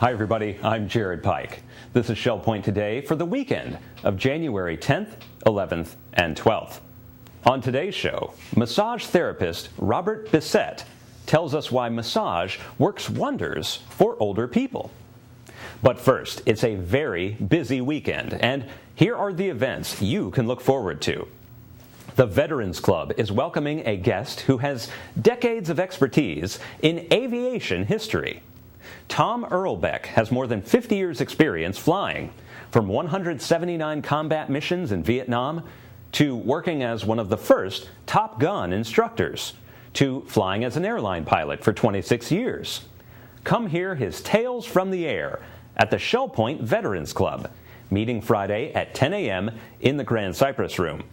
Hi, everybody. I'm Jared Pike. This is Shell Point Today for the weekend of January 10th, 11th, and 12th. On today's show, massage therapist Robyn Bessette tells us why massage works wonders for older people. But first, it's a very busy weekend, and here are the events you can look forward to. The Veterans Club is welcoming a guest who has decades of expertise in aviation history. Tom Erlbeck has more than 50 years' experience flying, from 179 combat missions in Vietnam to working as one of the first Top Gun instructors, to flying as an airline pilot for 26 years. Come hear his tales from the air at the Shell Point Veterans Club, meeting Friday at 10 a.m. in the Grand Cypress Room.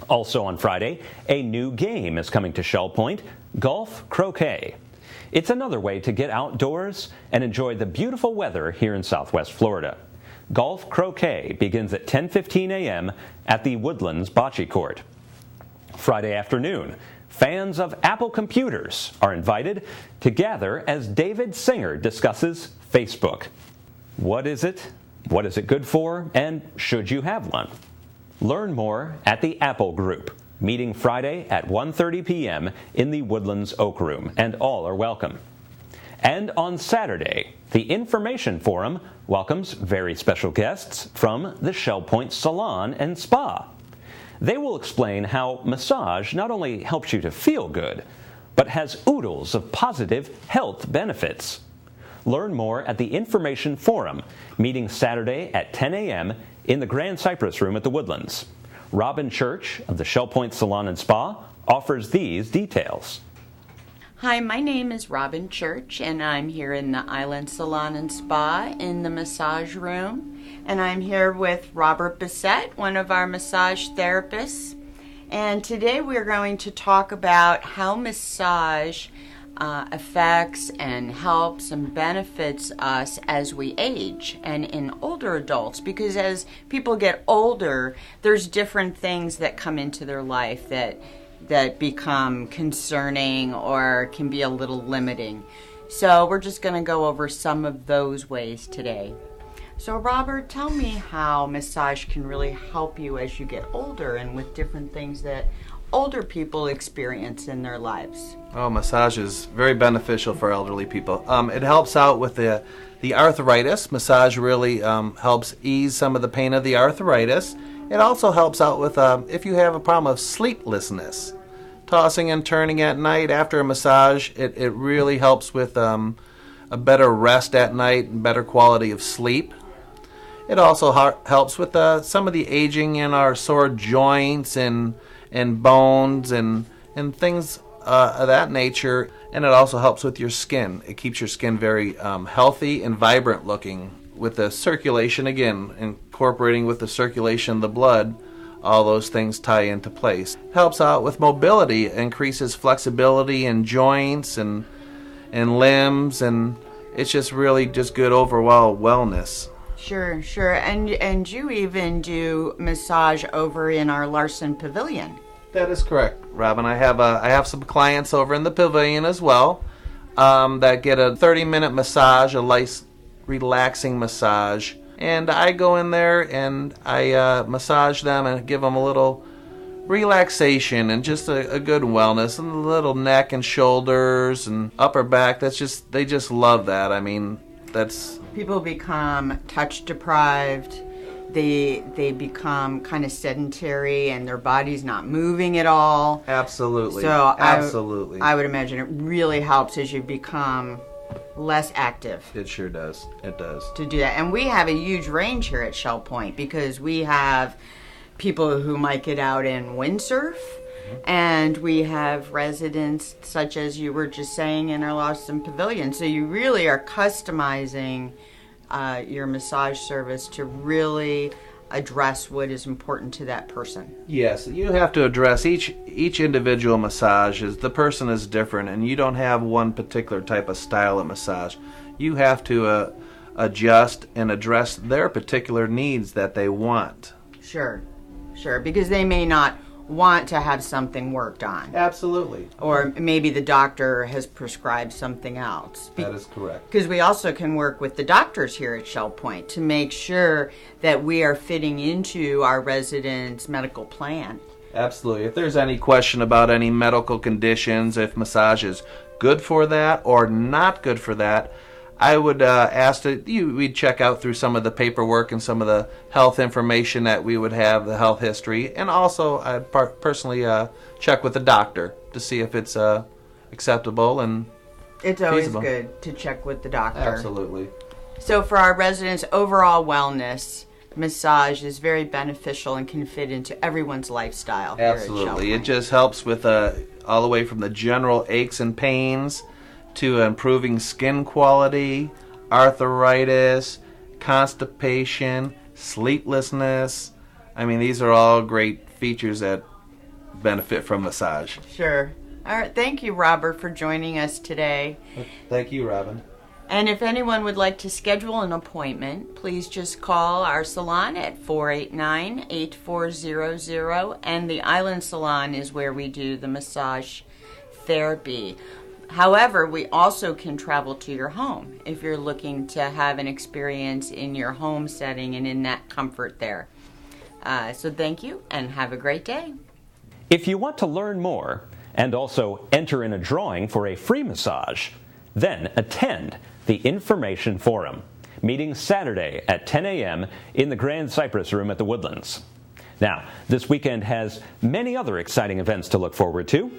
Also on Friday, a new game is coming to Shell Point, Golf Croquet. It's another way to get outdoors and enjoy the beautiful weather here in Southwest Florida. Golf Croquet begins at 10:15 a.m. at the Woodlands Bocce Court. Friday afternoon, fans of Apple computers are invited to gather as David Singer discusses Facebook. What is it? What is it good for? And should you have one? Learn more at the Apple Group, meeting Friday at 1:30 p.m. in the Woodlands Oak Room, and all are welcome. And on Saturday, the Information Forum welcomes very special guests from the Shell Point Salon and Spa. They will explain how massage not only helps you to feel good, but has oodles of positive health benefits. Learn more at the Information Forum, meeting Saturday at 10 a.m. in the Grand Cypress Room at the Woodlands. Robyn Church of the Shell Point Salon and Spa offers these details. Hi, my name is Robyn Church, and I'm here in the Island Salon and Spa in the massage room. And I'm here with Robyn Bessette, one of our massage therapists. And today we're going to talk about how massage affects and helps and benefits us as we age and in older adults, because as people get older, there's different things that come into their life that become concerning or can be a little limiting. So we're just going to go over some of those ways today. So Robert, tell me how massage can really help you as you get older and with different things that older people experience in their lives. Oh, massage is very beneficial for elderly people. It helps out with the arthritis. Massage really helps ease some of the pain of the arthritis. It also helps out with if you have a problem of sleeplessness. Tossing and turning at night after a massage, it really helps with a better rest at night and better quality of sleep. It also helps with some of the aging in our sore joints and bones and things of that nature. And it also helps with your skin. It keeps your skin very healthy and vibrant looking. With the circulation, again, incorporating with the circulation of the blood, all those things tie into place. Helps out with mobility, increases flexibility in joints and limbs, and it's just really just good overall wellness. Sure. And you even do massage over in our Larson Pavilion. That is correct, Robyn. I have some clients over in the pavilion as well that get a 30-minute massage, a nice relaxing massage. And I go in there and I massage them and give them a little relaxation and just a good wellness, and a little neck and shoulders and upper back. They just love that. I mean, that's... People become touch deprived. They become kind of sedentary and their body's not moving at all. Absolutely. So absolutely. I would imagine it really helps as you become less active. It sure does. It does. To do that. And we have a huge range here at Shell Point, because we have people who might get out and windsurf, and we have residents such as you were just saying in our Larson Pavilion. So you really are customizing your massage service to really address what is important to that person. Yes, you have to address each individual massage. The person is different, and you don't have one particular type of style of massage. You have to adjust and address their particular needs that they want. Sure, because they may not want to have something worked on. Absolutely. Or maybe the doctor has prescribed something else. That is correct. Because we also can work with the doctors here at Shell Point to make sure that we are fitting into our residents' medical plan. Absolutely. If there's any question about any medical conditions, if massage is good for that or not good for that, I would ask that we'd check out through some of the paperwork and some of the health information that we would have, the health history, and also I'd personally check with the doctor to see if it's acceptable and it's always feasible. Good to check with the doctor. Absolutely. So for our residents' overall wellness, massage is very beneficial and can fit into everyone's lifestyle. Absolutely. It just helps with all the way from the general aches and pains to improving skin quality, arthritis, constipation, sleeplessness. I mean, these are all great features that benefit from massage. Sure. All right. Thank you, Robert, for joining us today. Thank you, Robyn. And if anyone would like to schedule an appointment, please just call our salon at 489-8400, and the Island Salon is where we do the massage therapy. However, we also can travel to your home if you're looking to have an experience in your home setting and in that comfort there. So thank you and have a great day. If you want to learn more and also enter in a drawing for a free massage, then attend the Information Forum, meeting Saturday at 10 a.m. in the Grand Cypress Room at the Woodlands. Now, this weekend has many other exciting events to look forward to.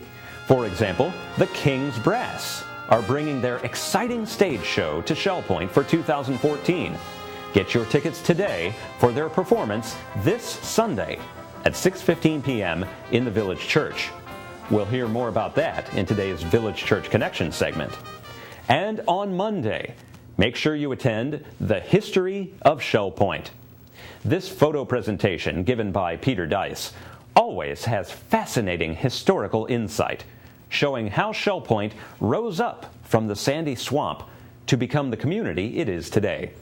For example, the King's Brass are bringing their exciting stage show to Shell Point for 2014. Get your tickets today for their performance this Sunday at 6:15 p.m. in the Village Church. We'll hear more about that in today's Village Church Connection segment. And on Monday, make sure you attend the History of Shell Point. This photo presentation given by Peter Dice always has fascinating historical insight, showing how Shell Point rose up from the sandy swamp to become the community it is today.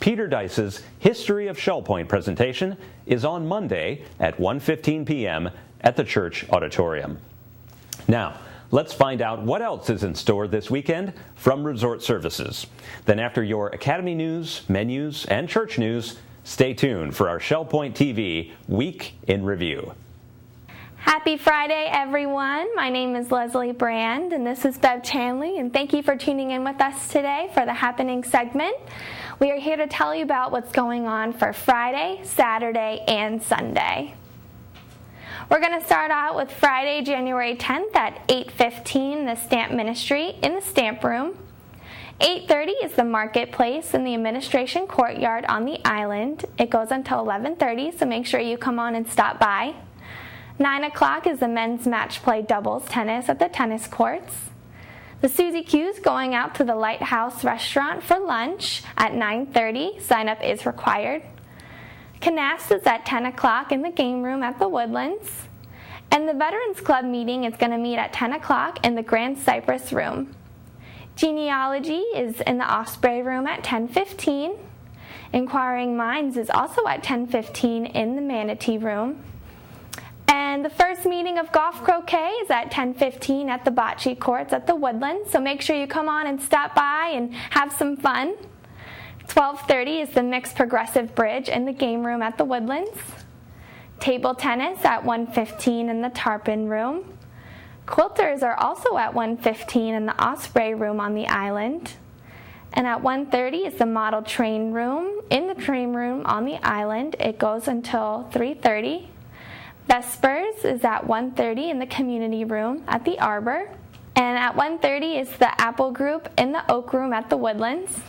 Peter Dice's History of Shell Point presentation is on Monday at 1:15 p.m. at the church auditorium. Now, let's find out what else is in store this weekend from Resort Services. Then after your Academy news, menus, and church news, stay tuned for our Shell Point TV Week in Review. Happy Friday, everyone. My name is Leslie Brand, and this is Bev Chanley, and thank you for tuning in with us today for the Happening segment. We are here to tell you about what's going on for Friday, Saturday, and Sunday. We're going to start out with Friday, January 10th at 8:15 in the Stamp Ministry in the Stamp Room. 8:30 is the Marketplace in the Administration Courtyard on the island. It goes until 11:30, so make sure you come on and stop by. 9 o'clock is the men's match play doubles tennis at the tennis courts. The Susie Q's going out to the Lighthouse Restaurant for lunch at 9:30. Sign up is required. Canast is at 10 o'clock in the game room at the Woodlands. And the Veterans Club meeting is going to meet at 10 o'clock in the Grand Cypress Room. Genealogy is in the Osprey Room at 10:15. Inquiring Minds is also at 10:15 in the Manatee Room. And the first meeting of golf croquet is at 10:15 at the bocce courts at the Woodlands. So make sure you come on and stop by and have some fun. 12:30 is the mixed progressive bridge in the game room at the Woodlands. Table tennis at 1:15 in the Tarpon Room. Quilters are also at 1:15 in the Osprey Room on the island. And at 1:30 is the model train room in the train room on the island. It goes until 3:30. Vespers is at 1:30 in the community room at the Arbor. And at 1:30 is the Apple Group in the Oak Room at the Woodlands.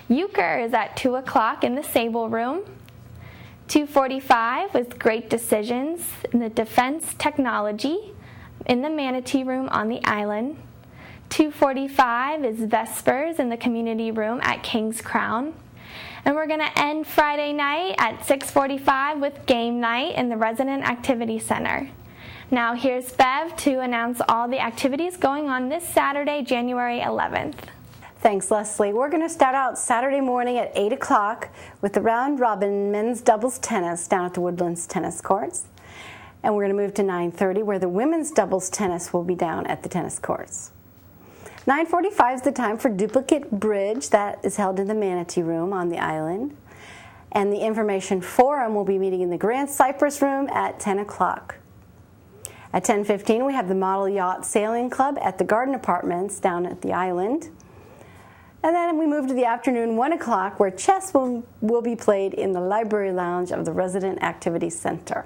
Euchre is at 2 o'clock in the Sable Room. 2:45 with Great Decisions in the Defense Technology in the Manatee Room on the island. 2:45 is Vespers in the community room at King's Crown. And we're going to end Friday night at 6:45 with game night in the Resident Activity Center. Now here's Bev to announce all the activities going on this Saturday, January 11th. Thanks, Leslie. We're going to start out Saturday morning at 8 o'clock with the round robin men's doubles tennis down at the Woodlands tennis courts. And we're going to move to 9:30, where the women's doubles tennis will be down at the tennis courts. 9:45 is the time for duplicate bridge. That is held in the Manatee Room on the island. And the Information Forum will be meeting in the Grand Cypress Room at 10 o'clock. At 10:15, we have the Model Yacht Sailing Club at the Garden Apartments down at the island. And then we move to the afternoon, 1 o'clock, where chess will be played in the Library Lounge of the Resident Activity Center.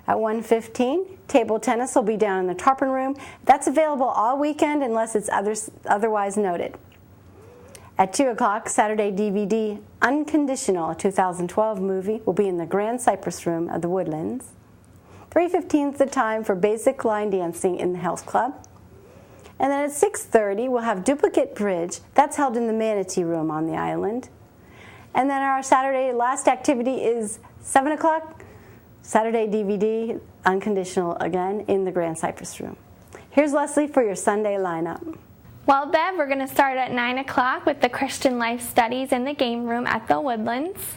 At 1:15, table tennis will be down in the Tarpon Room. That's available all weekend unless it's otherwise noted. At 2 o'clock, Saturday DVD Unconditional, a 2012 movie, will be in the Grand Cypress Room of the Woodlands. 3:15 is the time for basic line dancing in the Health Club. And then at 6:30, we'll have duplicate bridge. That's held in the Manatee Room on the island. And then our Saturday last activity is 7 o'clock, Saturday DVD Unconditional again in the Grand Cypress Room. Here's Leslie for your Sunday lineup. Well, Bev, we're going to start at 9 o'clock with the Christian Life Studies in the game room at the Woodlands.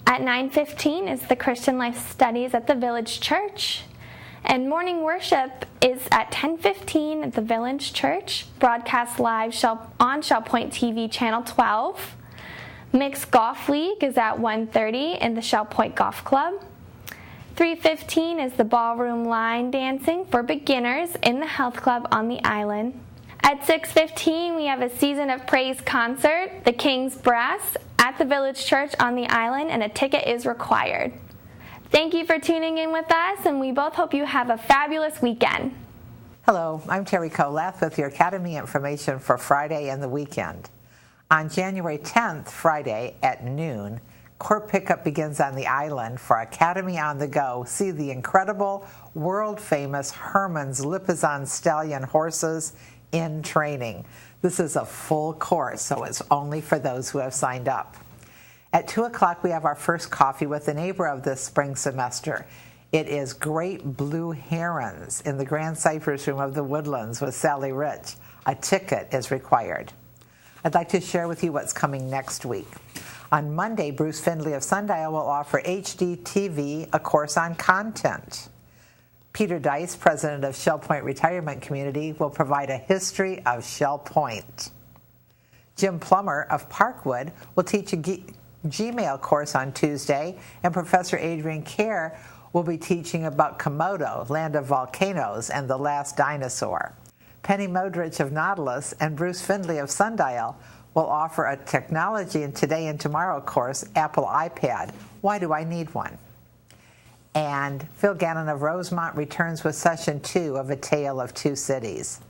At 9:15 is the Christian Life Studies at the Village Church. And morning worship is at 10:15 at the Village Church, broadcast live on ShellPoint TV Channel 12. Mixed Golf League is at 1:30 in the ShellPoint Golf Club. 3:15 is the ballroom line dancing for beginners in the Health Club on the island. At 6:15, we have a Season of Praise concert, the King's Brass, at the Village Church on the island, and a ticket is required. Thank you for tuning in with us, and we both hope you have a fabulous weekend. Hello, I'm Terry Kolath with your Academy information for Friday and the weekend. On January 10th, Friday at noon, court pickup begins on the island for Academy on the Go. See the incredible, world-famous Herman's Lipizzan Stallion horses in training. This is a full course, so it's only for those who have signed up. At 2 o'clock, we have our first coffee with a neighbor of this spring semester. It is Great Blue Herons in the Grand Cypress Room of the Woodlands with Sally Rich. A ticket is required. I'd like to share with you what's coming next week. On Monday, Bruce Findlay of Sundial will offer HDTV, a course on content. Peter Dice, president of Shell Point Retirement Community, will provide a history of Shell Point. Jim Plummer of Parkwood will teach a Gmail course on Tuesday, and Professor Adrian Kerr will be teaching about Komodo, land of volcanoes, and the last dinosaur. Penny Modrich of Nautilus and Bruce Findlay of Sundial will offer a Technology in Today and Tomorrow course, Apple iPad. Why do I need one? And Phil Gannon of Rosemont returns with Session 2 of A Tale of Two Cities.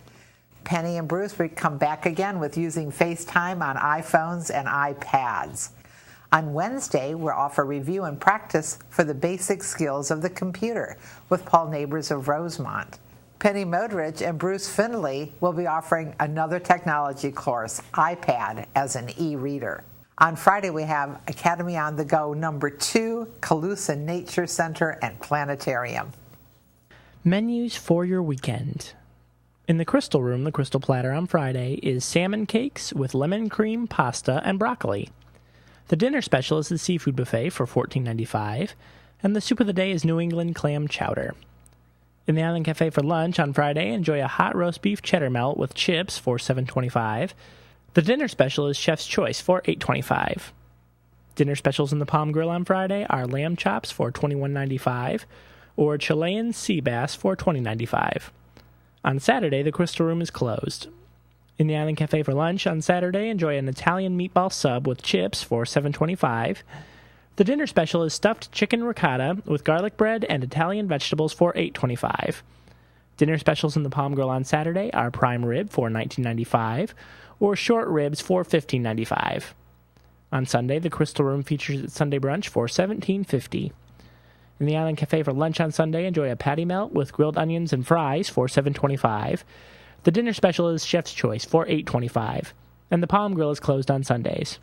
Penny and Bruce will come back again with using FaceTime on iPhones and iPads. On Wednesday, we'll offer review and practice for the basic skills of the computer with Paul Neighbors of Rosemont. Penny Modrich and Bruce Findlay will be offering another technology course, iPad as an e-reader. On Friday, we have Academy on the Go number 2, Calusa Nature Center and Planetarium. Menus for your weekend. In the Crystal Room, the Crystal Platter on Friday is salmon cakes with lemon cream, pasta, and broccoli. The dinner special is the seafood buffet for $14.95, and the soup of the day is New England clam chowder. In the Island Cafe for lunch on Friday, enjoy a hot roast beef cheddar melt with chips for $7.25. The dinner special is Chef's Choice for $8.25. Dinner specials in the Palm Grill on Friday are lamb chops for $21.95 or Chilean sea bass for $20.95. On Saturday, the Crystal Room is closed. In the Island Cafe for lunch on Saturday, enjoy an Italian meatball sub with chips for $7.25. The dinner special is stuffed chicken ricotta with garlic bread and Italian vegetables for $8.25. Dinner specials in the Palm Grill on Saturday are prime rib for $19.95 or short ribs for $15.95. On Sunday, the Crystal Room features its Sunday brunch for $17.50. In the Island Cafe for lunch on Sunday, enjoy a patty melt with grilled onions and fries for $7.25. The dinner special is Chef's Choice for $8.25. And the Palm Grill is closed on Sundays.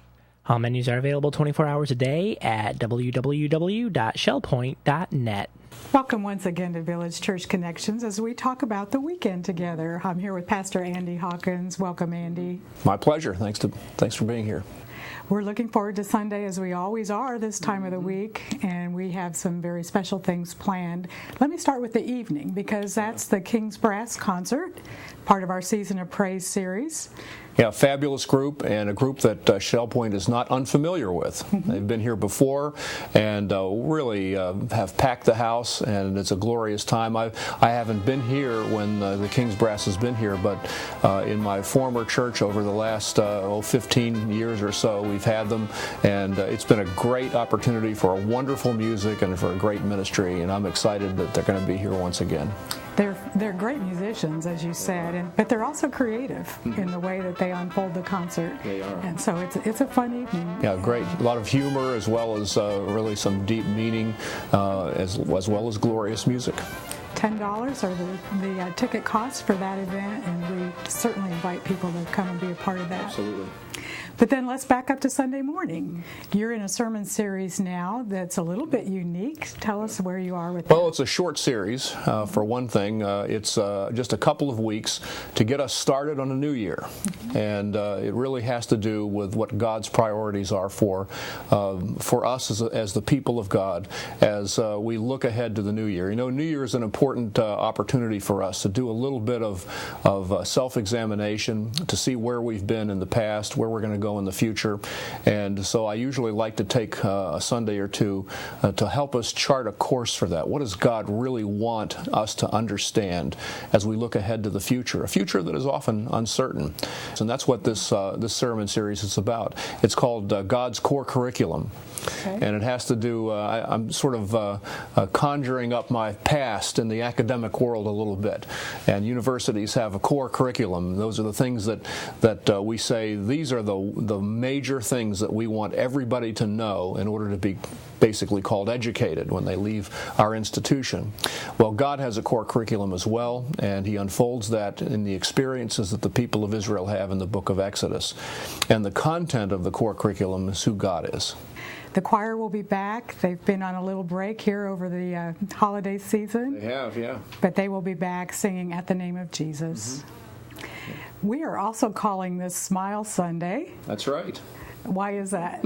All menus are available 24 hours a day at www.shellpoint.net. Welcome once again to Village Church Connections as we talk about the weekend together. I'm here with Pastor Andy Hawkins. Welcome, Andy. My pleasure. Thanks for being here. We're looking forward to Sunday, as we always are this time of the week, and we have some very special things planned. Let me start with the evening, because that's the King's Brass concert, part of our Season of Praise series. Yeah, fabulous group, and a group that Shell Point is not unfamiliar with. They've been here before and really have packed the house, and it's a glorious time. I haven't been here when the King's Brass has been here, but in my former church over the last 15 years or so, we've had them, and it's been a great opportunity for a wonderful music and for a great ministry, and I'm excited that they're going to be here once again. They're great musicians, as you said, but they're also creative in the way that they unfold the concert. They are. And so it's a fun evening. Yeah, great. A lot of humor as well as really some deep meaning as well as glorious music. $10 are the ticket costs for that event, and we certainly invite people to come and be a part of that. Absolutely. But then let's back up to Sunday morning. You're in a sermon series now that's a little bit unique. Tell us where you are with that. Well, it's a short series, for one thing. It's just a couple of weeks to get us started on a new year. And it really has to do with what God's priorities are for us as the people of God as we look ahead to the new year. You know, New Year is an important opportunity for us to do a little bit of self-examination, to see where we've been in the past, where we're going to go in the future. And so I usually like to take a Sunday or two to help us chart a course for that. What does God really want us to understand as we look ahead to the future, a future that is often uncertain? And that's what this sermon series is about. It's called God's Core Curriculum. Okay. And it has to do, I'm sort of conjuring up my past in the academic world a little bit. And universities have a core curriculum. Those are the things that we say, these are the major things that we want everybody to know in order to be basically called educated when they leave our institution. Well, God has a core curriculum as well, and He unfolds that in the experiences that the people of Israel have in the book of Exodus. And the content of the core curriculum is who God is. The choir will be back. They've been on a little break here over the holiday season. They have, yeah. But they will be back singing At the Name of Jesus. We are also calling this Smile Sunday. That's right. Why is that?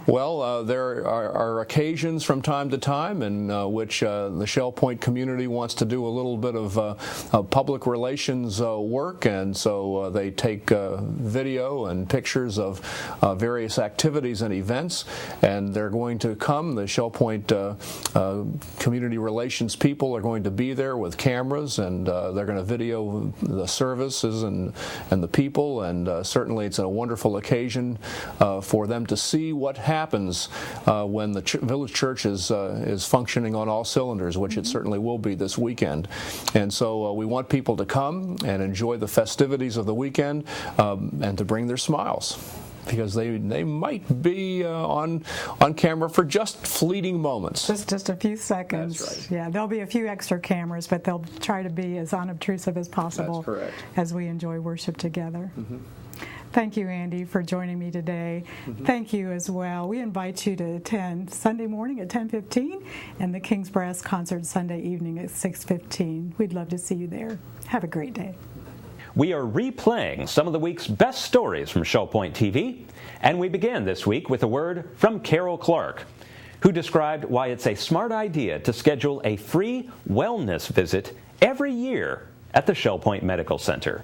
Well, there are occasions from time to time in which the Shell Point community wants to do a little bit of public relations work, and so they take video and pictures of various activities and events, and they're going to come. The Shell Point community relations people are going to be there with cameras, and they're going to video the services and the people, and certainly it's a wonderful occasion for them to see what happens when the village church is functioning on all cylinders, which it certainly will be this weekend. And so we want people to come and enjoy the festivities of the weekend and to bring their smiles, because they might be on camera for just fleeting moments. Just a few seconds. That's right. Yeah, there'll be a few extra cameras, but they'll try to be as unobtrusive as possible. That's correct. As we enjoy worship together. Thank you, Andy, for joining me today. Thank you as well. We invite you to attend Sunday morning at 10:15 and the King's Brass concert Sunday evening at 6:15. We'd love to see you there. Have a great day. We are replaying some of the week's best stories from Shell Point TV, and we began this week with a word from Carol Clark, who described why it's a smart idea to schedule a free wellness visit every year at the Shell Point Medical Center.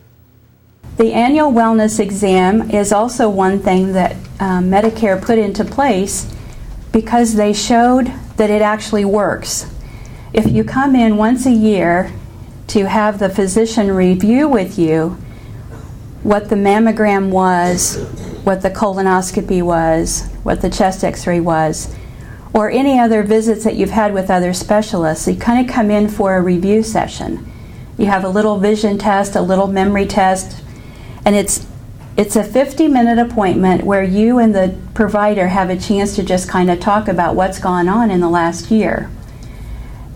The annual wellness exam is also one thing that Medicare put into place because they showed that it actually works. If you come in once a year to have the physician review with you what the mammogram was, what the colonoscopy was, what the chest x-ray was, or any other visits that you've had with other specialists, you kind of come in for a review session. You have a little vision test, a little memory test, and it's a 50-minute appointment where you and the provider have a chance to just kind of talk about what's gone on in the last year.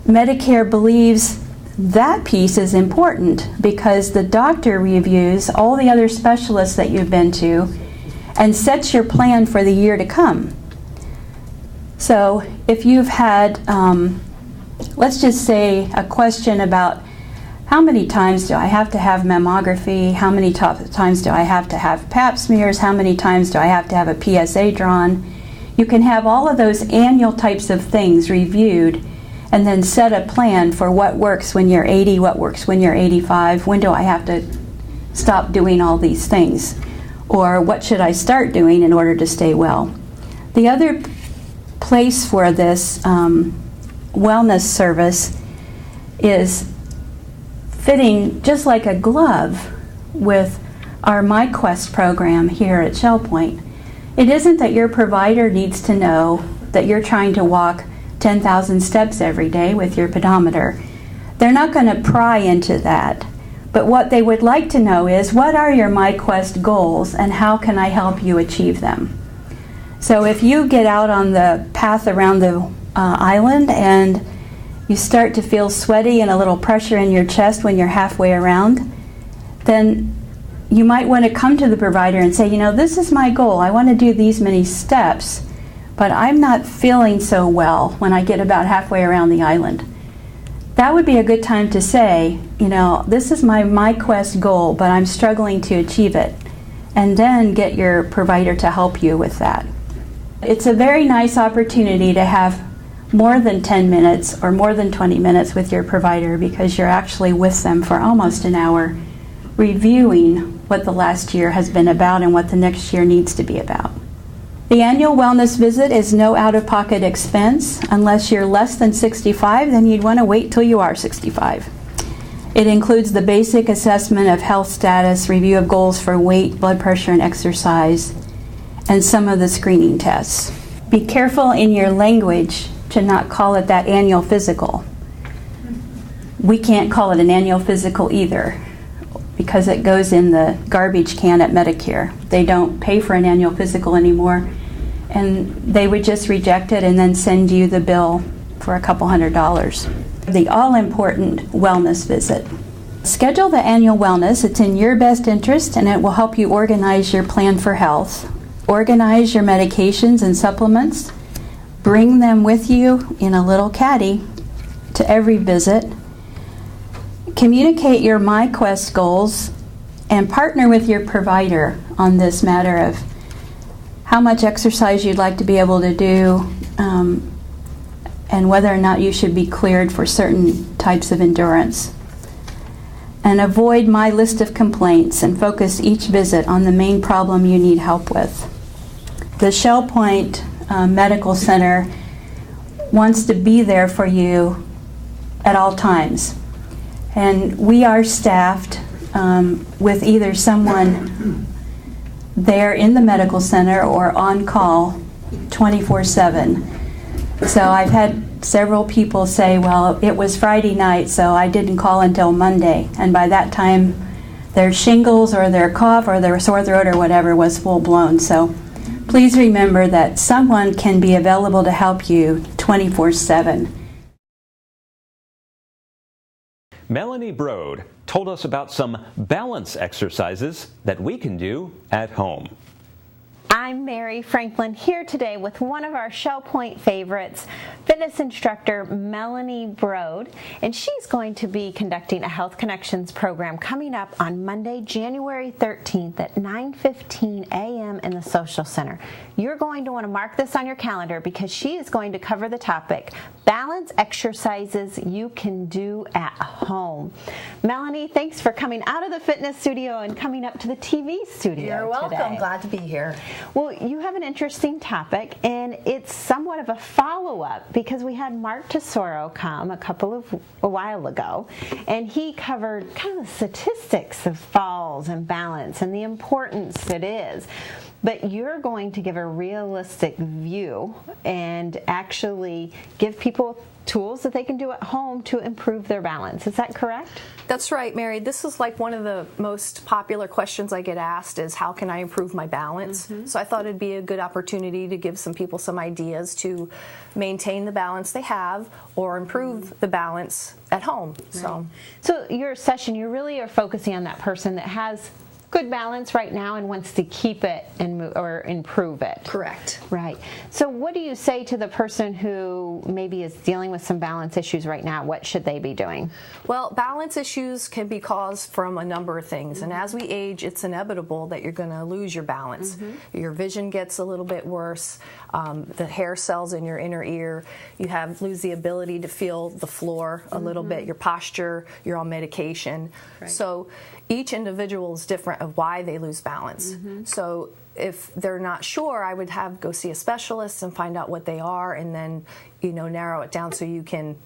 Medicare believes that piece is important because the doctor reviews all the other specialists that you've been to and sets your plan for the year to come. So if you've had, let's just say, a question about how many times do I have to have mammography? How many times do I have to have pap smears? How many times do I have to have a PSA drawn? You can have all of those annual types of things reviewed and then set a plan for what works when you're 80, what works when you're 85, when do I have to stop doing all these things, or what should I start doing in order to stay well. The other place for this wellness service is fitting just like a glove with our MyQuest program here at Shell Point. It isn't that your provider needs to know that you're trying to walk 10,000 steps every day with your pedometer. They're not going to pry into that. But what they would like to know is, what are your MyQuest goals and how can I help you achieve them? So if you get out on the path around the island and you start to feel sweaty and a little pressure in your chest when you're halfway around, then you might want to come to the provider and say, this is my goal. I want to do these many steps, but I'm not feeling so well when I get about halfway around the island. That would be a good time to say, this is my MyQuest goal, but I'm struggling to achieve it. And then get your provider to help you with that. It's a very nice opportunity to have more than 10 minutes or more than 20 minutes with your provider, because you're actually with them for almost an hour reviewing what the last year has been about and what the next year needs to be about. The annual wellness visit is no out-of-pocket expense. Unless you're less than 65, then you'd want to wait till you are 65. It includes the basic assessment of health status, review of goals for weight, blood pressure, and exercise, and some of the screening tests. Be careful in your language to not call it that annual physical. We can't call it an annual physical either, because it goes in the garbage can at Medicare. They don't pay for an annual physical anymore, and they would just reject it and then send you the bill for a couple $100. The all-important wellness visit. Schedule the annual wellness. It's in your best interest, and it will help you organize your plan for health. Organize your medications and supplements. Bring them with you in a little caddy to every visit. Communicate your MyQuest goals and partner with your provider on this matter of how much exercise you'd like to be able to do, and whether or not you should be cleared for certain types of endurance. And avoid my list of complaints and focus each visit on the main problem you need help with. The Shell Point Medical Center wants to be there for you at all times. And we are staffed with either someone there in the medical center or on call 24/7. So I've had several people say, well, it was Friday night, so I didn't call until Monday. And by that time, their shingles or their cough or their sore throat or whatever was full blown. So please remember that someone can be available to help you 24/7. Melanie Broad told us about some balance exercises that we can do at home. I'm Mary Franklin here today with one of our Shell Point favorites, fitness instructor Melanie Broad, and she's going to be conducting a Health Connections program coming up on Monday, January 13th at 9:15 a.m. in the Social Center. You're going to want to mark this on your calendar because she is going to cover the topic, balance exercises you can do at home. Melanie, thanks for coming out of the fitness studio and coming up to the TV studio. You're welcome. Today. Glad to be here. Well, you have an interesting topic, and it's somewhat of a follow-up because we had Mark Tesoro come a while ago, and he covered kind of the statistics of falls and balance and the importance it is. But you're going to give a realistic view and actually give people tools that they can do at home to improve their balance. Is that correct? That's right, Mary. This is like one of the most popular questions I get asked is how can I improve my balance? Mm-hmm. So I thought it'd be a good opportunity to give some people some ideas to maintain the balance they have or improve the balance at home. Right. So your session, you really are focusing on that person that has good balance right now and wants to keep it and or improve it. Correct. Right. So what do you say to the person who maybe is dealing with some balance issues right now? What should they be doing? Well, balance issues can be caused from a number of things, and as we age, it's inevitable that you're going to lose your balance. Your vision gets a little bit worse. The hair cells in your inner ear, you lose the ability to feel the floor a little bit. Your posture, you're on medication. Right. So each individual is different of why they lose balance. So if they're not sure, I would go see a specialist and find out what they are, and then narrow it down so you can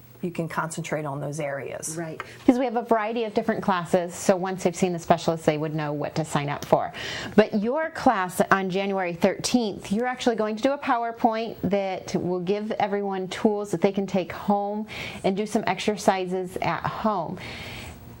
concentrate on those areas. Right. Because we have a variety of different classes, so once they've seen the specialist, they would know what to sign up for. But your class on January 13th, you're actually going to do a PowerPoint that will give everyone tools that they can take home and do some exercises at home.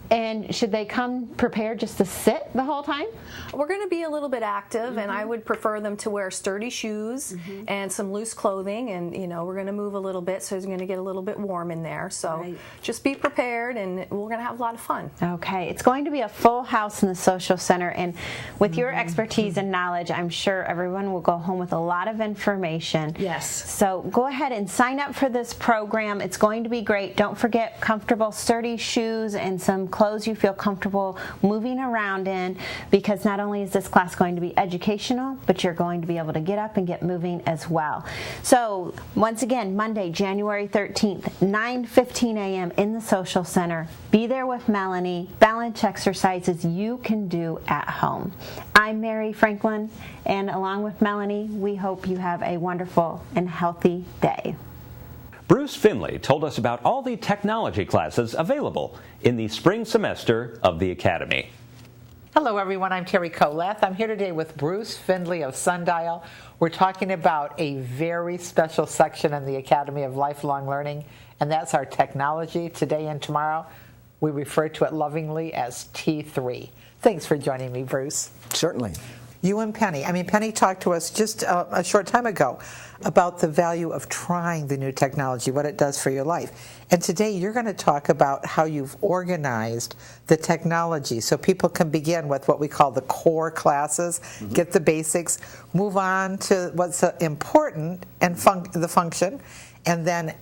And should they come prepared just to sit the whole time? We're going to be a little bit active, and I would prefer them to wear sturdy shoes and some loose clothing, and we're going to move a little bit, so it's going to get a little bit warm in there. So just be prepared, and we're going to have a lot of fun. Okay, it's going to be a full house in the social center, and with your expertise and knowledge, I'm sure everyone will go home with a lot of information. Yes. So go ahead and sign up for this program. It's going to be great. Don't forget comfortable, sturdy shoes and some clothes you feel comfortable moving around in, because not only is this class going to be educational, but you're going to be able to get up and get moving as well. So once again, Monday, January 13th, 9:15 a.m. in the social center. Be there with Melanie. Balance exercises you can do at home. I'm Mary Franklin, and along with Melanie, we hope you have a wonderful and healthy day. Bruce Finley told us about all the technology classes available in the spring semester of the Academy. Hello everyone, I'm Terry Coleth. I'm here today with Bruce Findley of Sundial. We're talking about a very special section in the Academy of Lifelong Learning, and that's our technology today and tomorrow. We refer to it lovingly as T3. Thanks for joining me, Bruce. Certainly. You and Penny. Penny talked to us just a short time ago about the value of trying the new technology, what it does for your life. And today you're going to talk about how you've organized the technology so people can begin with what we call the core classes, get the basics, move on to what's important and the function, and then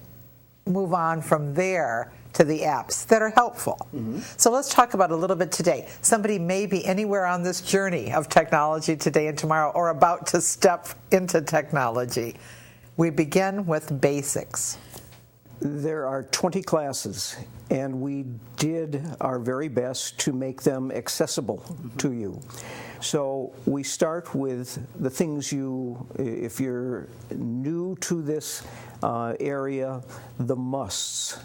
move on from there to the apps that are helpful. So let's talk about a little bit today. Somebody may be anywhere on this journey of technology today and tomorrow, or about to step into technology. We begin with basics. There are 20 classes, and we did our very best to make them accessible to you. So we start with the things if you're new to this area, the musts.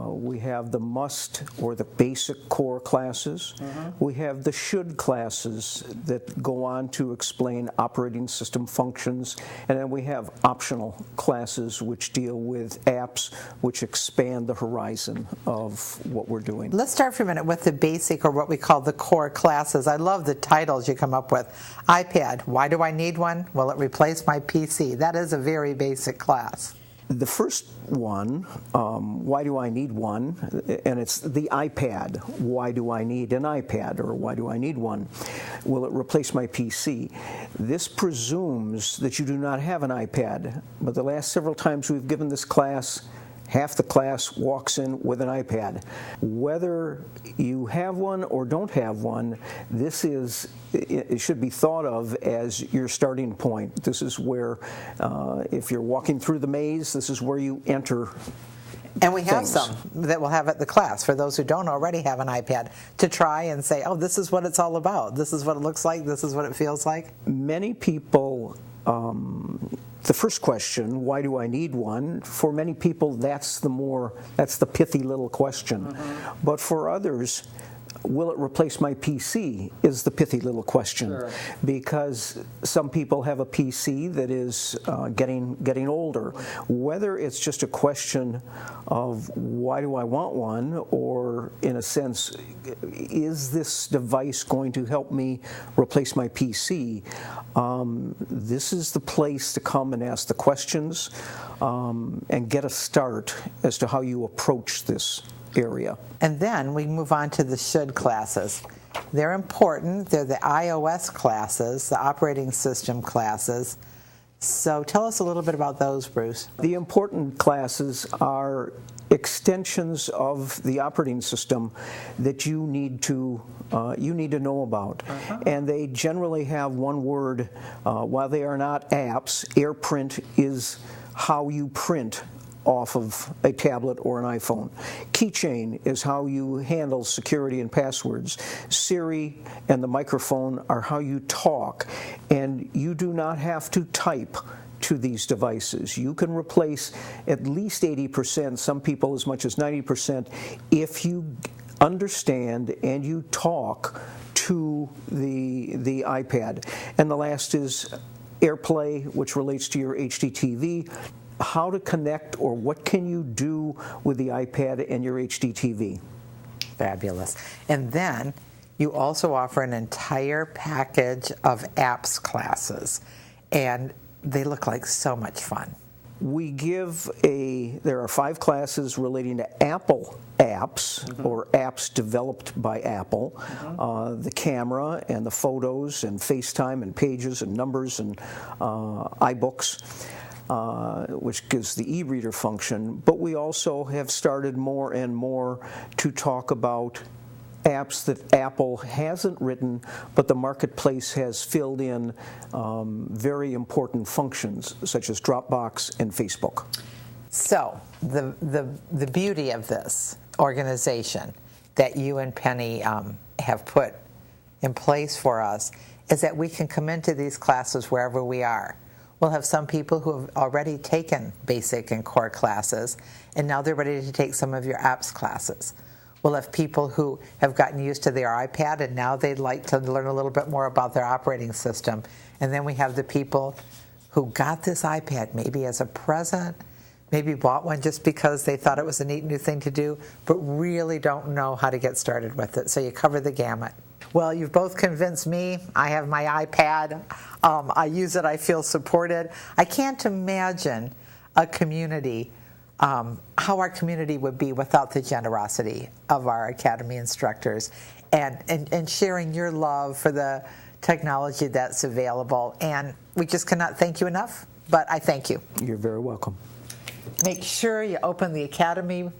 We have the must or the basic core classes. We have the should classes that go on to explain operating system functions. And then we have optional classes which deal with apps which expand the horizon of what we're doing. Let's start for a minute with the basic, or what we call the core classes. I love the titles you come up with. iPad, why do I need one? Will it replace my PC? That is a very basic class. The first one, why do I need one? And it's the iPad. Why do I need an iPad, or why do I need one? Will it replace my PC? This presumes that you do not have an iPad, but the last several times we've given this class, half the class walks in with an iPad. Whether you have one or don't have one, it should be thought of as your starting point. This is where, if you're walking through the maze, this is where you enter. And we have some that we'll have at the class for those who don't already have an iPad, to try and say, oh, this is what it's all about. This is what it looks like. This is what it feels like. Many people, the first question, why do I need one? For many people, that's the pithy little question. But for others, will it replace my PC is the pithy little question. Because some people have a PC that is getting older. Whether it's just a question of why do I want one, or in a sense, is this device going to help me replace my PC? This is the place to come and ask the questions and get a start as to how you approach this area. And then we move on to the should classes. They're important. They're the iOS classes, the operating system classes. So tell us a little bit about those, Bruce. The important classes are extensions of the operating system that you need to know about, and they generally have one word. While they are not apps, AirPrint is how you print off of a tablet or an iPhone. Keychain is how you handle security and passwords. Siri and the microphone are how you talk, and you do not have to type to these devices. You can replace at least 80%, some people as much as 90%, if you understand and you talk to the iPad. And the last is AirPlay, which relates to your HDTV. How to connect, or what can you do with the iPad and your HDTV. Fabulous. And then you also offer an entire package of apps classes, and they look like so much fun. We there are 5 classes relating to Apple apps, or apps developed by Apple. The camera and the photos and FaceTime and Pages and Numbers and iBooks. Which gives the e-reader function, but we also have started more and more to talk about apps that Apple hasn't written, but the marketplace has filled in very important functions, such as Dropbox and Facebook. So the beauty of this organization that you and Penny have put in place for us is that we can come into these classes wherever we are. We'll have some people who have already taken basic and core classes, and now they're ready to take some of your apps classes. We'll have people who have gotten used to their iPad, and now they'd like to learn a little bit more about their operating system. And then we have the people who got this iPad maybe as a present, maybe bought one just because they thought it was a neat new thing to do, but really don't know how to get started with it. So you cover the gamut. Well, you've both convinced me. I have my iPad. I use it. I feel supported. I can't imagine a community, how our community would be without the generosity of our Academy instructors and sharing your love for the technology that's available. And we just cannot thank you enough, but I thank you. You're very welcome. Make sure you open the Academy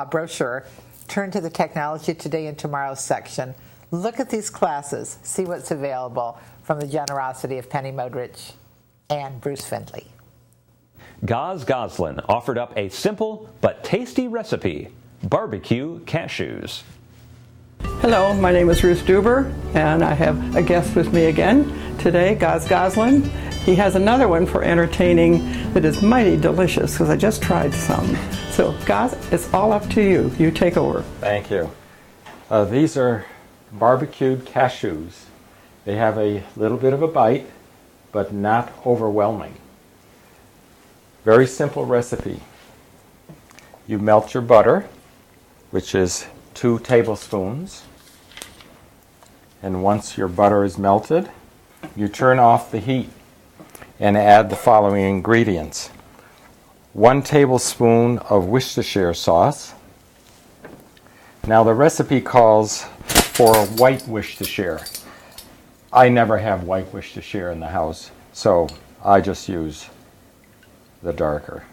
brochure, turn to the Technology Today and Tomorrow section. Look at these classes, see what's available from the generosity of Penny Modrich and Bruce Findley. Gaz Goslin offered up a simple but tasty recipe, barbecue cashews. Hello, my name is Ruth Duber, and I have a guest with me again today, Gaz Goslin. He has another one for entertaining that is mighty delicious, because I just tried some. So, Gaz, it's all up to you. You take over. Thank you. These are barbecued cashews. They have a little bit of a bite, but not overwhelming. Very simple recipe. You melt your butter, which is 2 tablespoons. And once your butter is melted, you turn off the heat and add the following ingredients. 1 tablespoon of Worcestershire sauce. Now the recipe calls for white Worcestershire. I never have white Worcestershire in the house, so I just use the darker.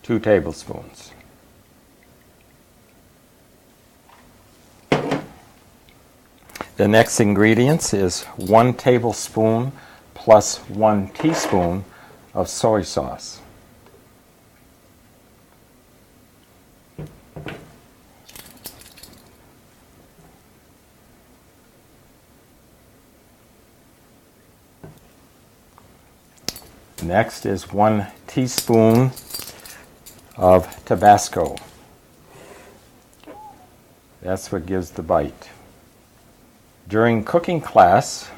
2 tablespoons. The next ingredients is 1 tablespoon plus 1 teaspoon of soy sauce. Next is 1 teaspoon of Tabasco. That's what gives the bite. During cooking class,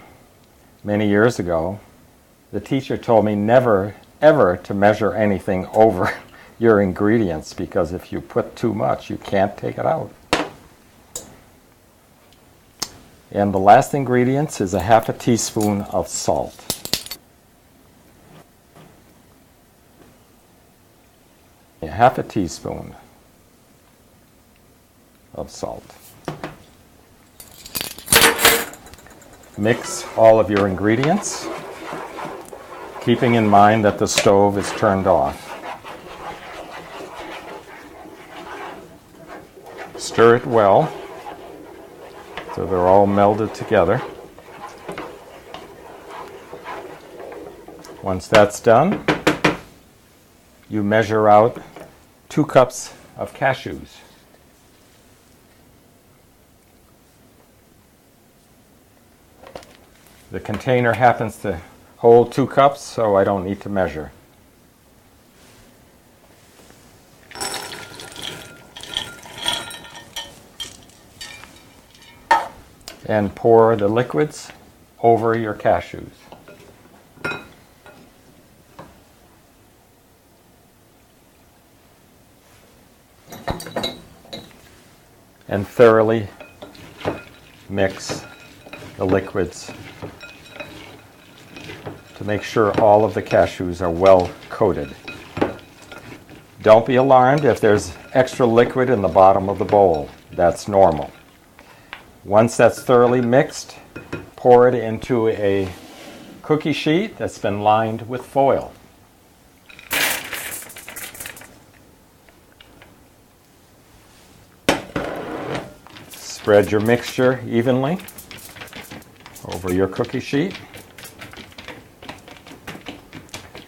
many years ago, the teacher told me never, ever to measure anything over your ingredients, because if you put too much, you can't take it out. And the last ingredient is a 1/2 teaspoon of salt. A 1/2 teaspoon. of salt. Mix all of your ingredients, keeping in mind that the stove is turned off. Stir it well so they're all melded together. Once that's done, you measure out 2 cups of cashews. The container happens to hold 2 cups, so I don't need to measure. And pour the liquids over your cashews. And thoroughly mix the liquids to make sure all of the cashews are well coated. Don't be alarmed if there's extra liquid in the bottom of the bowl. That's normal. Once that's thoroughly mixed, pour it into a cookie sheet that's been lined with foil. Spread your mixture evenly over your cookie sheet,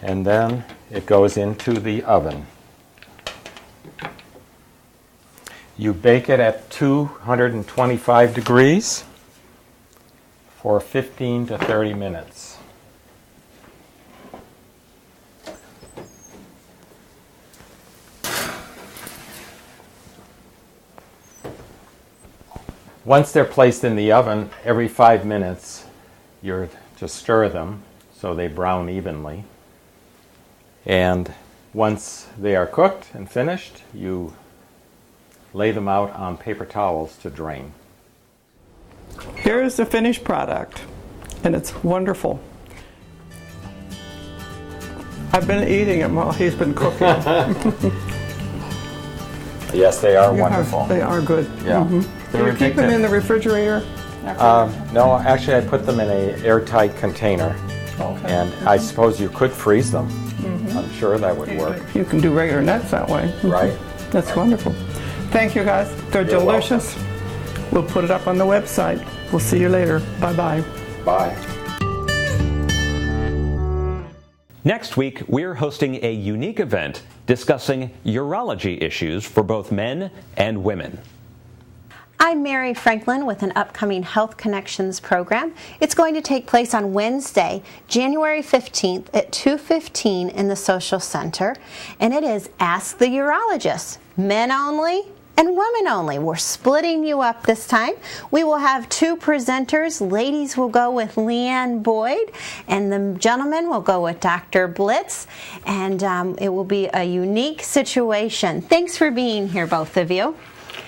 and then it goes into the oven. You bake it at 225 degrees for 15 to 30 minutes. Once they're placed in the oven, every 5 minutes, you're to stir them so they brown evenly. And once they are cooked and finished, you lay them out on paper towels to drain. Here is the finished product, and it's wonderful. I've been eating them while he's been cooking. Yes, they are wonderful. They are good. Yeah. Do you keep them in the refrigerator? No, actually I put them in an airtight container. Okay. And I suppose you could freeze them. I'm sure that would work. You can do regular nuts that way. Right. That's wonderful. Thank you, guys. They're delicious. Welcome. We'll put it up on the website. We'll see you later. Bye-bye. Bye. Next week, we're hosting a unique event discussing urology issues for both men and women. I'm Mary Franklin with an upcoming Health Connections program. It's going to take place on Wednesday, January 15th at 2:15 in the Social Center, and it is Ask the Urologist, men only and women only. We're splitting you up this time. We will have 2 presenters. Ladies will go with Leanne Boyd, and the gentlemen will go with Dr. Blitz, and it will be a unique situation. Thanks for being here, both of you.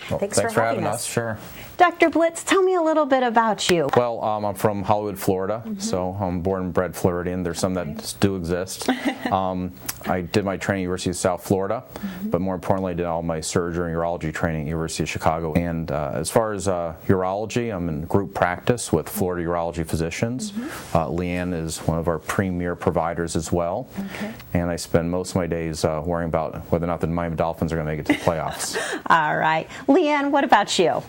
Well, thanks for having us. Sure. Dr. Blitz, tell me a little bit about you. Well, I'm from Hollywood, Florida, so I'm born and bred Floridian. There's some that do exist. I did my training at University of South Florida, but more importantly, I did all my surgery and urology training at University of Chicago. And as far as urology, I'm in group practice with Florida Urology Physicians. Leanne is one of our premier providers as well. And I spend most of my days worrying about whether or not the Miami Dolphins are going to make it to the playoffs. All right. Leanne, what about you?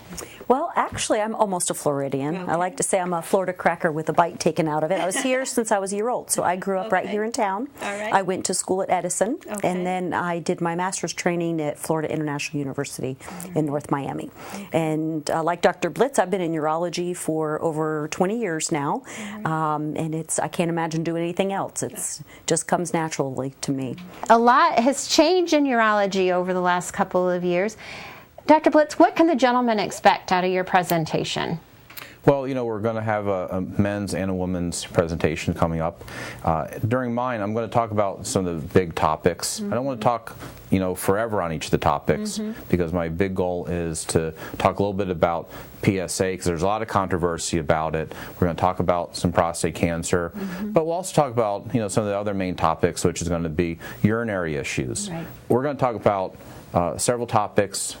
Well, actually, I'm almost a Floridian. I like to say I'm a Florida cracker with a bite taken out of it. I was here since I was a year old, so I grew up right here in town. I went to school at Edison, and then I did my master's training at Florida International University in North Miami. And like Dr. Blitz, I've been in urology for over 20 years now, and I can't imagine doing anything else. It just comes naturally to me. A lot has changed in urology over the last couple of years. Dr. Blitz, what can the gentleman expect out of your presentation? Well, you know, we're going to have a men's and a women's presentation coming up. During mine, I'm going to talk about some of the big topics. I don't want to talk, you know, forever on each of the topics because my big goal is to talk a little bit about PSA because there's a lot of controversy about it. We're going to talk about some prostate cancer, but we'll also talk about, you know, some of the other main topics, which is going to be urinary issues. We're going to talk about several topics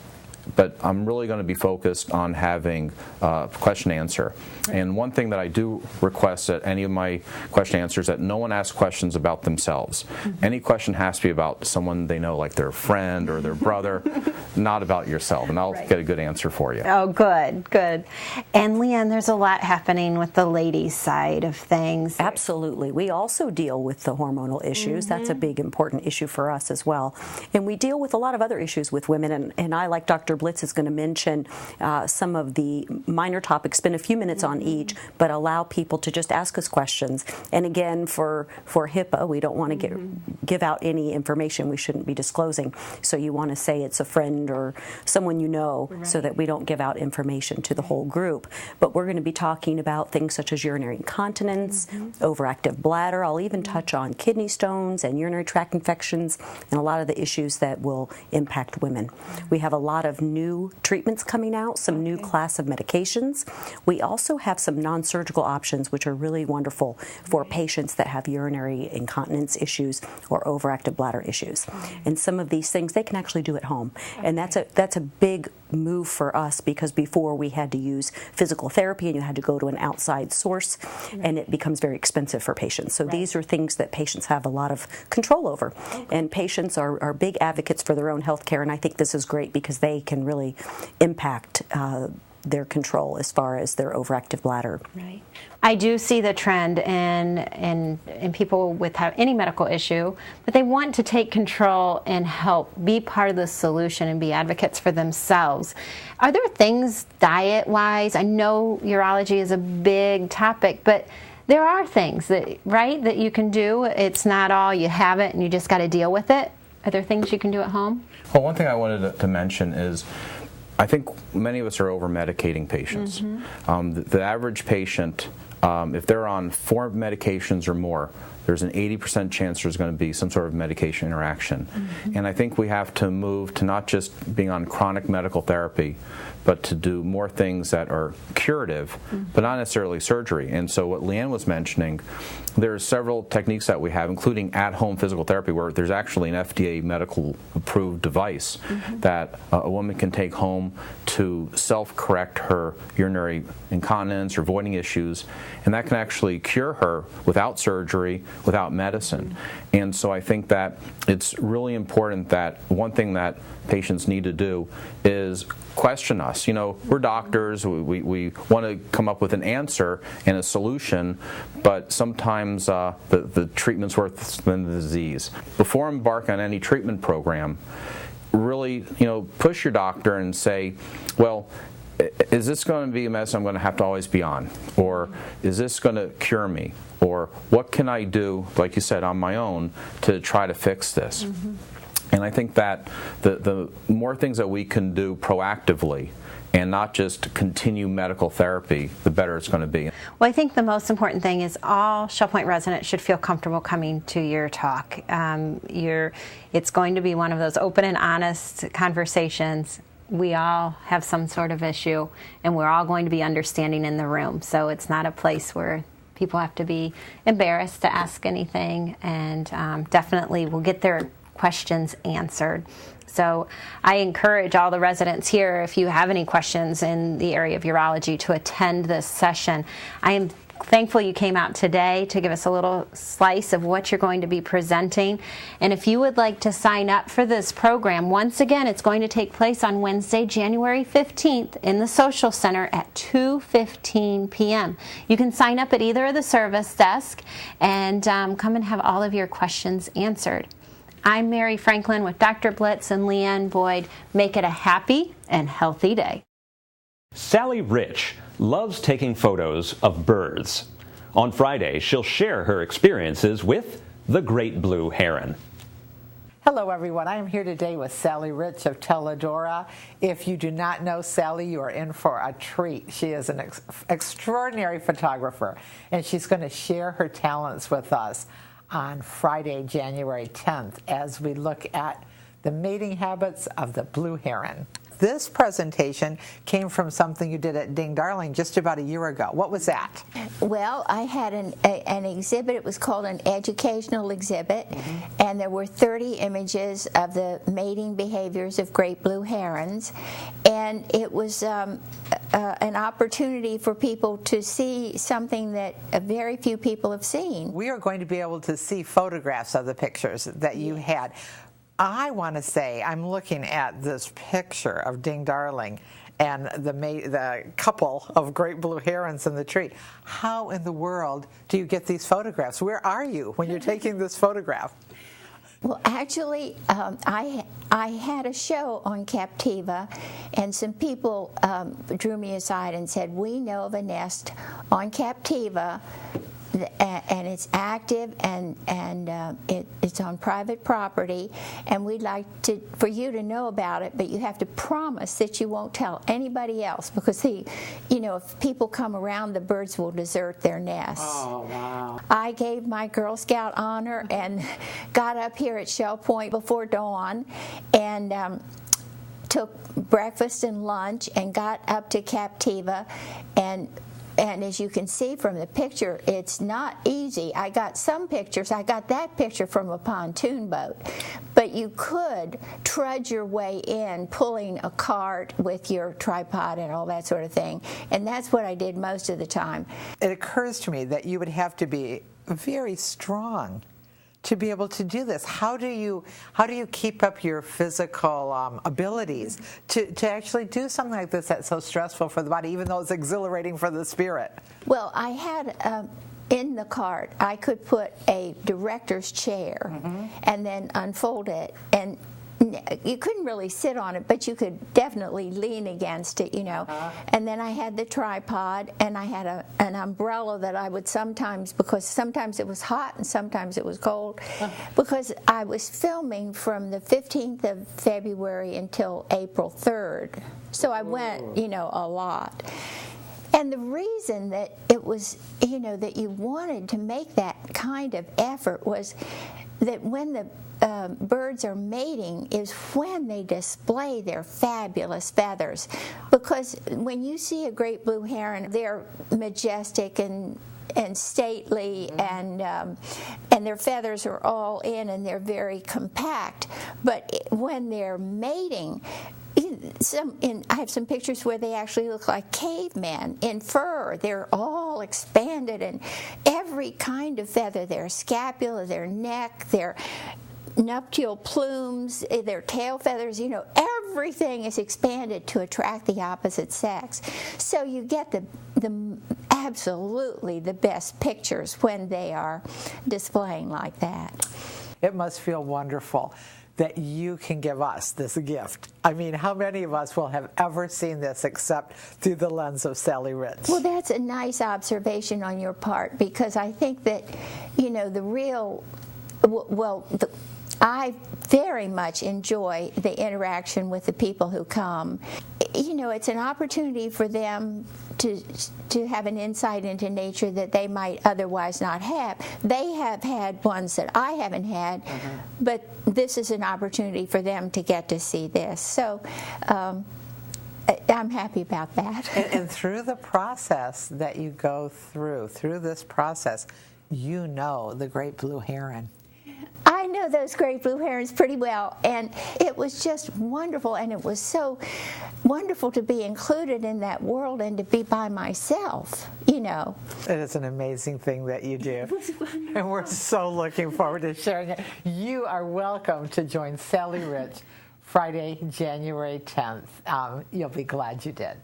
but I'm really going to be focused on having question answer. And one thing that I do request at any of my question answers that no one asks questions about themselves. Any question has to be about someone they know, like their friend or their brother, not about yourself, and I'll get a good answer for you. Oh, good, good. And Leanne, there's a lot happening with the ladies' side of things. Absolutely. We also deal with the hormonal issues. That's a big, important issue for us as well. And we deal with a lot of other issues with women, and I, like Dr. Blitz, is going to mention some of the minor topics, spend a few minutes on each, but allow people to just ask us questions. And again, for HIPAA, we don't want to give out any information we shouldn't be disclosing. So you want to say it's a friend or someone you know, so that we don't give out information to the whole group. But we're going to be talking about things such as urinary incontinence, overactive bladder. I'll even touch on kidney stones and urinary tract infections and a lot of the issues that will impact women. We have a lot of new treatments coming out, some new class of medications. We also have some non-surgical options which are really wonderful for patients that have urinary incontinence issues or overactive bladder issues. And some of these things they can actually do at home. And that's a big move for us, because before we had to use physical therapy and you had to go to an outside source, and it becomes very expensive for patients. So these are things that patients have a lot of control over. And patients are big advocates for their own health care, and I think this is great because they can really impact their control as far as their overactive bladder. Right. I do see the trend in people with any medical issue, but they want to take control and help be part of the solution and be advocates for themselves. Are there things diet-wise? I know urology is a big topic, but there are things that you can do. It's not all you have it and you just got to deal with it. Are there things you can do at home? Well, one thing I wanted to mention is I think many of us are over-medicating patients. The average patient, if they're on 4 medications or more, there's an 80% chance there's going to be some sort of medication interaction. And I think we have to move to not just being on chronic medical therapy, but to do more things that are curative, but not necessarily surgery. And so what Leanne was mentioning, there are several techniques that we have, including at-home physical therapy, where there's actually an FDA medical-approved device that a woman can take home to self-correct her urinary incontinence or voiding issues, and that can actually cure her without surgery, without medicine. And so I think that it's really important that one thing that patients need to do is question us. You know, we're doctors, we want to come up with an answer and a solution, but sometimes the treatment's worse than the disease. Before embarking on any treatment program, really, push your doctor and say, well, is this going to be a medicine I'm going to have to always be on? Or is this going to cure me? Or what can I do, like you said, on my own to try to fix this? And I think that the more things that we can do proactively and not just continue medical therapy, the better it's going to be. Well, I think the most important thing is all ShellPoint residents should feel comfortable coming to your talk. It's going to be one of those open and honest conversations. We all have some sort of issue, and we're all going to be understanding in the room. So it's not a place where people have to be embarrassed to ask anything, and definitely will get their questions answered. So I encourage all the residents here, if you have any questions in the area of urology, to attend this session. I am thankful you came out today to give us a little slice of what you're going to be presenting. And if you would like to sign up for this program, once again, it's going to take place on Wednesday, January 15th in the Social Center at 2:15 p.m. You can sign up at either of the service desk and come and have all of your questions answered. I'm Mary Franklin with Dr. Blitz and Leanne Boyd. Make it a happy and healthy day. Sally Rich loves taking photos of birds. On Friday, she'll share her experiences with the great blue heron. Hello, everyone. I am here today with Sally Rich of Teledora. If you do not know Sally, you are in for a treat. She is an extraordinary photographer, and she's going to share her talents with us on Friday, January 10th, as we look at the mating habits of the blue heron. But this presentation came from something you did at Ding Darling just about a year ago. What was that? Well, I had an exhibit. It was called an educational exhibit, and there were 30 images of the mating behaviors of great blue herons, and it was an opportunity for people to see something that very few people have seen. We are going to be able to see photographs of the pictures that you had. I want to say, I'm looking at this picture of Ding Darling and the couple of great blue herons in the tree. How in the world do you get these photographs? Where are you when you're taking this photograph? Well, actually, I had a show on Captiva, and some people drew me aside and said, we know of a nest on Captiva, and it's active, and it's on private property, and we'd like for you to know about it, but you have to promise that you won't tell anybody else, because if people come around, the birds will desert their nests. Oh, wow. I gave my Girl Scout honor and got up here at Shell Point before dawn, and took breakfast and lunch and got up to Captiva, and as you can see from the picture, it's not easy. I got some pictures. I got that picture from a pontoon boat. But you could trudge your way in, pulling a cart with your tripod and all that sort of thing. And that's what I did most of the time. It occurs to me that you would have to be very strong to be able to do this. How do you keep up your physical abilities to actually do something like this that's so stressful for the body, even though it's exhilarating for the spirit? Well, I had in the cart, I could put a director's chair and then unfold it, and you couldn't really sit on it, but you could definitely lean against it, And then I had the tripod, and I had an umbrella that I would sometimes, because sometimes it was hot and sometimes it was cold, because I was filming from the 15th of February until April 3rd. So I went, a lot. And the reason that it was, that you wanted to make that kind of effort was that when the birds are mating is when they display their fabulous feathers, because when you see a great blue heron, they're majestic and stately, and their feathers are all in, and they're very compact. But when they're mating, I have some pictures where they actually look like cavemen in fur. They're all expanded, and every kind of feather, their scapula, their neck, their nuptial plumes, their tail feathers, everything is expanded to attract the opposite sex. So you get the absolutely the best pictures when they are displaying like that. It must feel wonderful that you can give us this gift. I mean, how many of us will have ever seen this except through the lens of Sally Rich? Well, that's a nice observation on your part, because I think that, I very much enjoy the interaction with the people who come. It's an opportunity for them to have an insight into nature that they might otherwise not have. They have had ones that I haven't had, but this is an opportunity for them to get to see this. So I'm happy about that. And through the process that you go through this process, the great blue heron. I know those great blue herons pretty well, and it was just wonderful, and it was so wonderful to be included in that world and to be by myself, It is an amazing thing that you do, and we're so looking forward to sharing it. You are welcome to join Sally Rich Friday, January 10th. You'll be glad you did.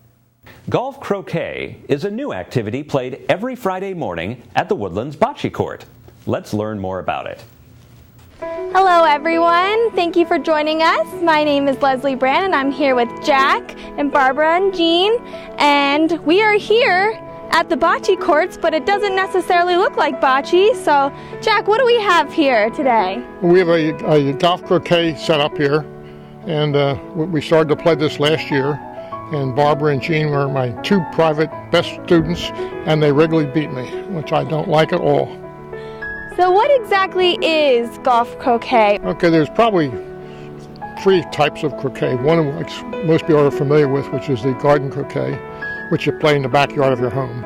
Golf croquet is a new activity played every Friday morning at the Woodlands Bocce Court. Let's learn more about it. Hello everyone, thank you for joining us. My name is Leslie Brand, and I'm here with Jack and Barbara and Jean, and we are here at the bocce courts, but it doesn't necessarily look like bocce. So Jack, what do we have here today? We have a golf croquet set up here, and we started to play this last year, and Barbara and Jean were my two private best students, and they regularly beat me, which I don't like at all. So what exactly is golf croquet? Okay, there's probably three types of croquet. One, which most people are familiar with, which is the garden croquet, which you play in the backyard of your home.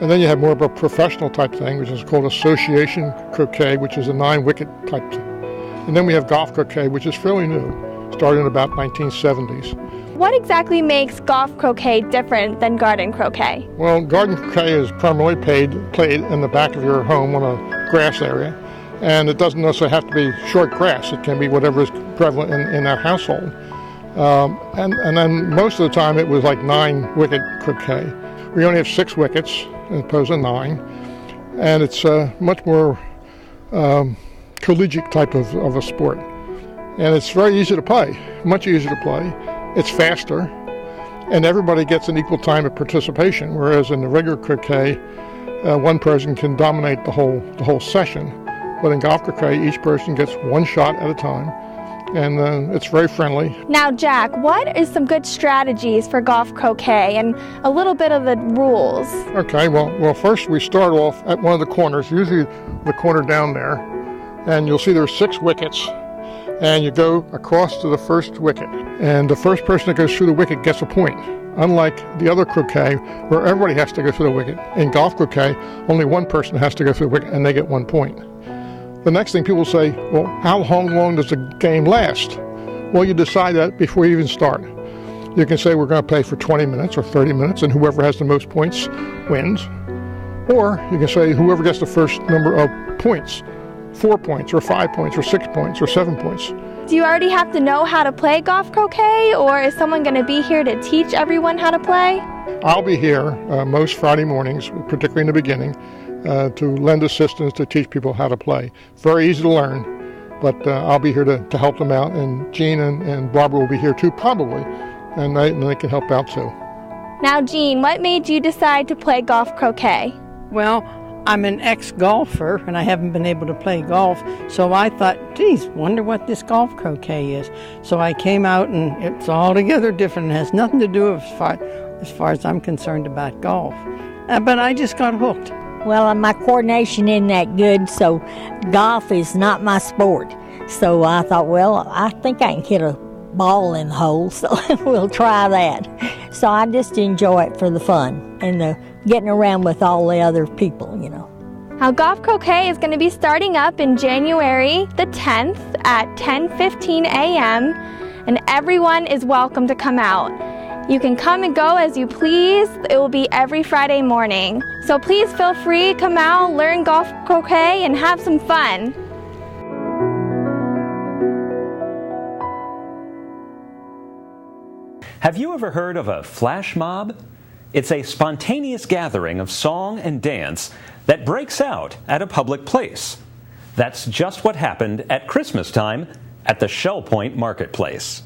And then you have more of a professional type thing, which is called association croquet, which is a 9-wicket type thing. And then we have golf croquet, which is fairly new, started in about 1970s. What exactly makes golf croquet different than garden croquet? Well, garden croquet is primarily played in the back of your home on a grass area, and it doesn't necessarily have to be short grass. It can be whatever is prevalent in that household. And then most of the time it was like 9-wicket croquet. We only have 6 wickets as opposed to 9, and it's much more collegiate type of a sport. And it's very easy to play, much easier to play. It's faster, and everybody gets an equal time of participation, whereas in the regular croquet, one person can dominate the whole session. But in golf croquet, each person gets one shot at a time, and it's very friendly. Now, Jack, what is some good strategies for golf croquet and a little bit of the rules? Okay, well, first we start off at one of the corners, usually the corner down there, and you'll see there's 6 wickets, and you go across to the first wicket, and the first person that goes through the wicket gets a point. Unlike the other croquet, where everybody has to go through the wicket. In golf croquet, only one person has to go through the wicket, and they get 1 point. The next thing people say, well, how long does the game last? Well, you decide that before you even start. You can say we're going to play for 20 minutes or 30 minutes, and whoever has the most points wins. Or you can say whoever gets the first number of points, 4 points or 5 points or 6 points or 7 points. Do you already have to know how to play golf croquet, or is someone going to be here to teach everyone how to play? I'll be here most Friday mornings, particularly in the beginning, to lend assistance to teach people how to play. Very easy to learn, but I'll be here to help them out, and Jean and Barbara will be here too, probably, and they can help out too. Now, Jean, what made you decide to play golf croquet? Well, I'm an ex-golfer, and I haven't been able to play golf, so I thought, geez, wonder what this golf croquet is. So I came out, and it's altogether different. It has nothing to do as far as I'm concerned about golf. But I just got hooked. Well, my coordination isn't that good, so golf is not my sport. So I thought, well, I think I can hit a ball in the hole, so we'll try that. So I just enjoy it for the fun and the getting around with all the other people, you know. Now, golf croquet is going to be starting up in January the 10th at 10:15 a.m., and everyone is welcome to come out. You can come and go as you please. It will be every Friday morning. So please feel free, come out, learn golf croquet, and have some fun. Have you ever heard of a flash mob? It's a spontaneous gathering of song and dance that breaks out at a public place. That's just what happened at Christmas time at the Shell Point Marketplace.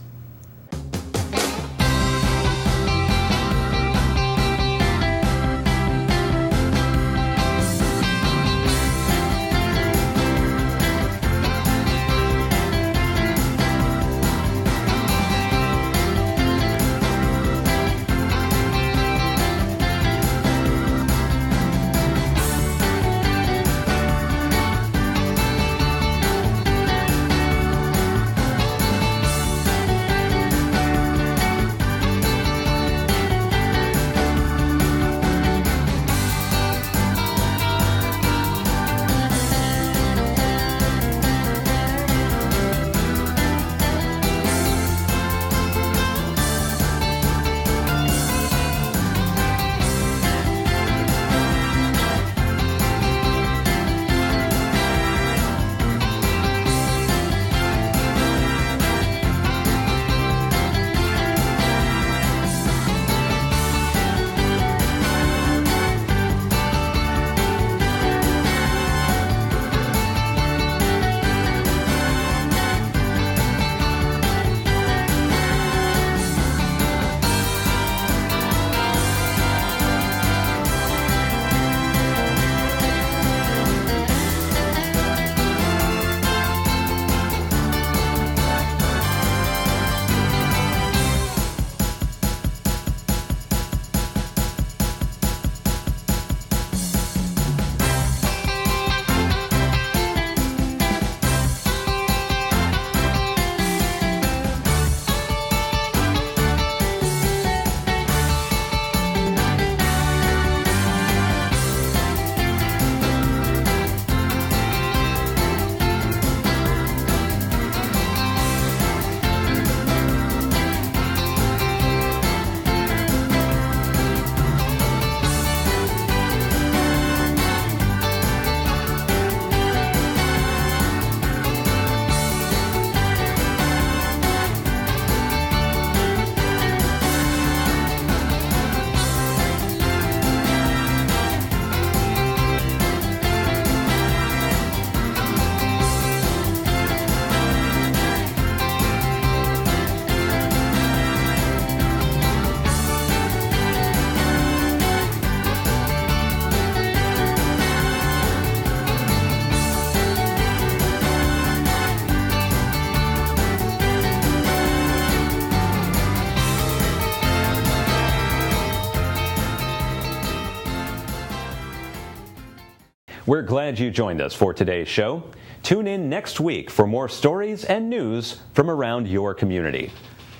We're glad you joined us for today's show. Tune in next week for more stories and news from around your community.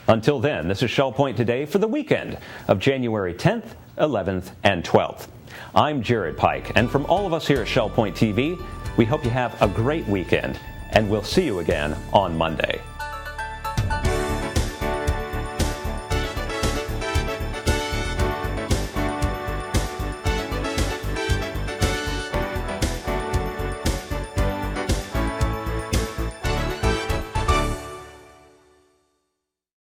Until then, this is Shell Point Today for the weekend of January 10th, 11th, and 12th. I'm Jared Pike, and from all of us here at Shell Point TV, we hope you have a great weekend, and we'll see you again on Monday.